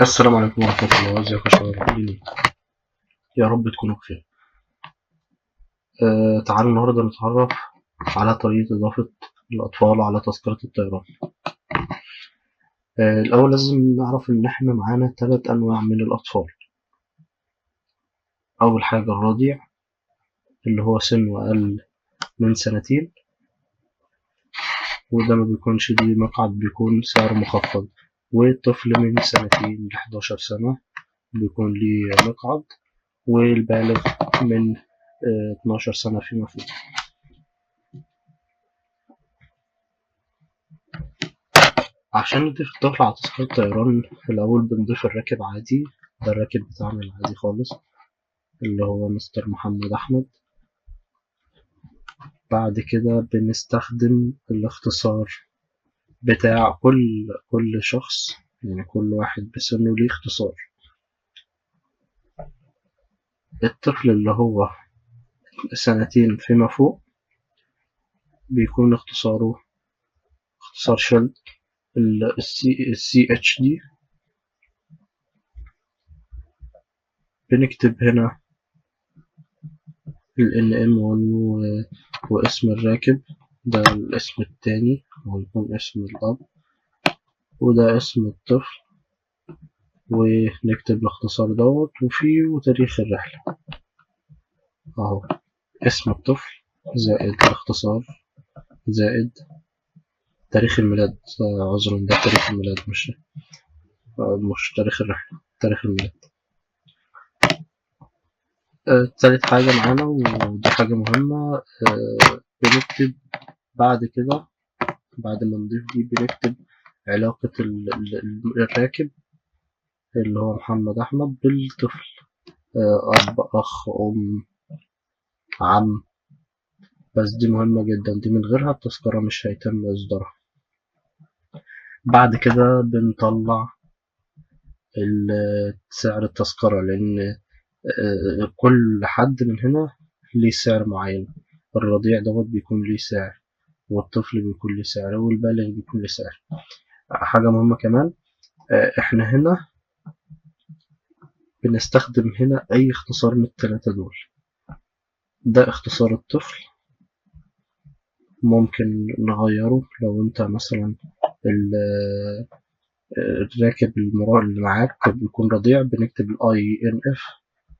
السلام عليكم ورحمة الله، ازيكم يا شباب عاملين ايه؟ يا رب تكونوا بخير. تعالوا النهاردة نتعرف على طريقة إضافة الأطفال على تذكرة الطيران. الأول لازم نعرف إن إحنا معانا 3 أنواع من الأطفال. أول حاجة الرضيع اللي هو سنه أقل من 2 سنين، وده ما بيكونش ليه مقعد، بيكون سعر مخفض. والطفل من 2 ل11 سنة بيكون ليه مقعد، والبالغ من 12 سنة فيما فوق. عشان نضيف الطفل على تذكرة الطيران، الأول بنضيف الراكب عادي، ده الراكب بتاعنا العادي خالص اللي هو مستر محمد أحمد. بعد كده بنستخدم الاختصار بتاع كل شخص، يعني كل واحد بسنه ليه اختصار. الطفل اللي هو 2 فيما فوق بيكون اختصاره اختصار شيلد، CHD. بنكتب هنا NM1 واسم الراكب، ده الاسم التاني ويكون اسم الأب، وده اسم الطفل، ونكتب الاختصار دوت وفيه وتاريخ الرحلة اهو. اسم الطفل زائد الاختصار زائد تاريخ الميلاد. عذرا، ده تاريخ الميلاد مش تاريخ الرحلة، تاريخ الميلاد. تالت حاجة معانا ودي حاجة مهمة، بنكتب بعد كده، بعد ما نضيف دي بنكتب علاقة الراكب اللي هو محمد أحمد بالطفل، أب، أخ، أم، عم. بس دي مهمة جدا، دي من غيرها التذكرة مش هيتم إصدارها. بعد كده بنطلع سعر التذكرة، لأن كل حد من هنا ليه سعر معين. الرضيع دوت بيكون ليه سعر، والطفل بيكون ليه سعر، والبالغ بيكون ليه سعر. حاجة مهمة كمان، احنا هنا بنستخدم هنا أي اختصار من ال3 دول. ده اختصار الطفل، ممكن نغيره لو انت مثلا الراكب اللي معاك بيكون رضيع، بنكتب INF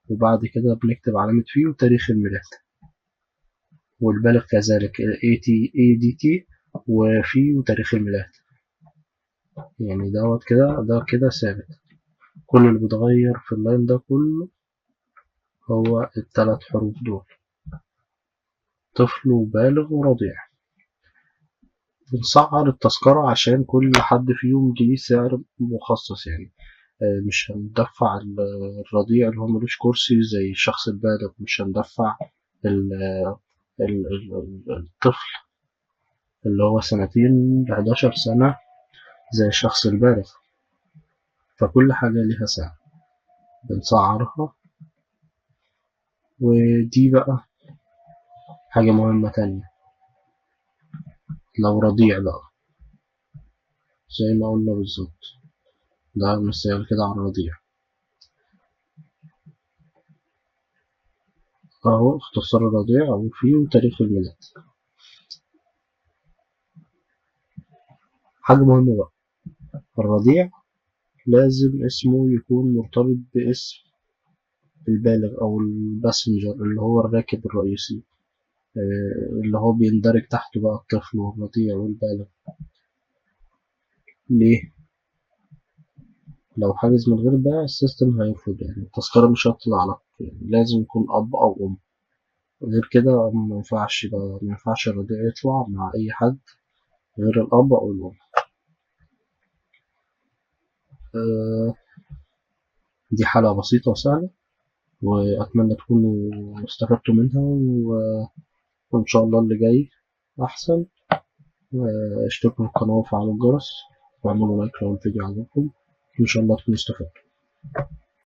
وبعد كده بنكتب علامة فيه وتاريخ الميلاد، والبالغ كذلك ADT وفيه وتاريخ الميلاد. يعني دوت كده، ده كده ثابت. كل اللي بيتغير في اللاين ده كله هو ال3 حروف دول، طفل وبالغ ورضيع. بنسعر التذكرة عشان كل حد فيهم ليه سعر مخصص، يعني مش هندفع الرضيع اللي هو ملوش كرسي زي الشخص البالغ، مش هندفع الطفل اللي هو 2 ل11 سنة زي الشخص البالغ. فكل حاجة ليها سعر بنسعرها. ودي بقى حاجة مهمة تانية، لو رضيع بقى زي ما قلنا بالظبط، ده مثال كده على الرضيع اهو، اختصار الرضيع وفيه تاريخ الميلاد. حاجة مهمة بقى، الرضيع لازم اسمه يكون مرتبط باسم البالغ أو الباسنجر اللي هو الراكب الرئيسي، اللي هو بيندرج تحته بقى الطفل والرضيع والبالغ. ليه؟ لو حاجز من غير ده السيستم هيرفض، يعني التذكرة مش هتطلع لك، يعني لازم يكون أب أو أم. غير كده مينفعش بقى، مينفعش الرضيع يطلع مع أي حد غير الأب أو الأم. آه، دي حالة بسيطة وسهلة، وأتمنى تكونوا استفدتوا منها، وإن شاء الله اللي جاي أحسن. اشتركوا في القناة وفعلوا الجرس واعملوا لايك لو الفيديو عجبكم، إن شاء الله تكونوا استفدتوا.